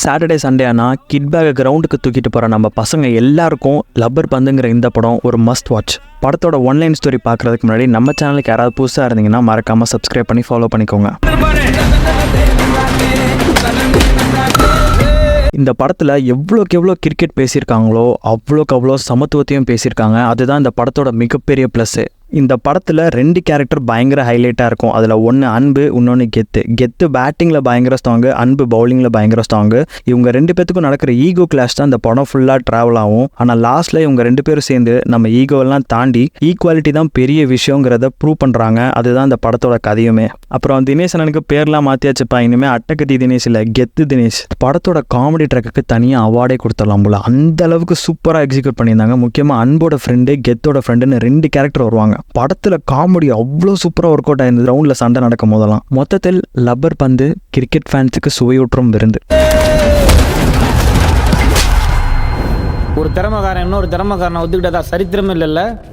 Saturday Sunday ஆனால் kit பேக்கை கிரவுண்டுக்கு தூக்கிட்டு போகிற நம்ம பசங்க எல்லாருக்கும் லப்பர் பந்துங்கிற இந்த படம் ஒரு மஸ்ட் வாட்ச். படத்தோட ஒன்லைன் ஸ்டோரி பார்க்குறதுக்கு முன்னாடி நம்ம சேனலுக்கு யாராவது புதுசாக இருந்தீங்கன்னா மறக்காமல் சப்ஸ்கிரைப் பண்ணி ஃபாலோ பண்ணிக்கோங்க. இந்த படத்தில் எவ்வளோக்கு எவ்வளோ கிரிக்கெட் பேசியிருக்காங்களோ அவ்வளோக்கு அவ்வளோ சமத்துவத்தையும் பேசியிருக்காங்க. அதுதான் இந்த படத்தோட மிகப்பெரிய ப்ளஸ்ஸு. இந்த படத்தில் 2 கேரக்டர் பயங்கர ஹைலைட்டாக இருக்கும். அதில் ஒன்று அன்பு, இன்னொன்று கெத்து பேட்டிங்கில் பயங்கர ஸ்ட்ராங்கு, அன்பு பவுலிங்கில் பயங்கர ஸ்ட்ராங்கு. இவங்க 2 பேத்துக்கும் நடக்கிற ஈகோ கிளாஷ் தான் இந்த படம் ஃபுல்லாக ட்ராவல் ஆகும். ஆனால் லாஸ்ட்டில் இவங்க 2 பேரும் சேர்ந்து நம்ம ஈகோவெல்லாம் தாண்டி ஈக்குவாலிட்டி தான் பெரிய விஷயங்கிறத ப்ரூவ் பண்ணுறாங்க. அதுதான் இந்த படத்தோட கதையுமே. அப்புறம் தினேஷ் அண்ணனுக்கு பேர்லாம் மாற்றியாச்சுப்பா, இனிமேல் அட்டகத்தி தினேஷ் இல்லை, கெத்து தினேஷ். படத்தோட காமெடி ட்ராக்குக்கு தனியாக அவார்டே கொடுத்துடலாம் போல, அந்த அளவுக்கு சூப்பராக எக்ஸிக்யூட் பண்ணியிருந்தாங்க. முக்கியமாக அன்போட ஃப்ரெண்டு, கெத்தோட ஃப்ரெண்டுன்னு 2 கேரக்டர் வருவாங்க. படத்தில் காமெடி அவ்வளோ சூப்பராக ஒர்க் அவுட் ஆயிருந்தது ரவுண்டில் சண்டை நடக்கும் போதெல்லாம். மொத்தத்தில் லப்பர் பந்து கிரிக்கெட் ஃபேன்ஸுக்கு சுவையூற்றும் விருந்து. ஒரு திறமைக்காரன் இன்னொரு திறமைக்காரனை ஒத்துக்கிட்டதா சரித்திரமே இல்லைல்ல.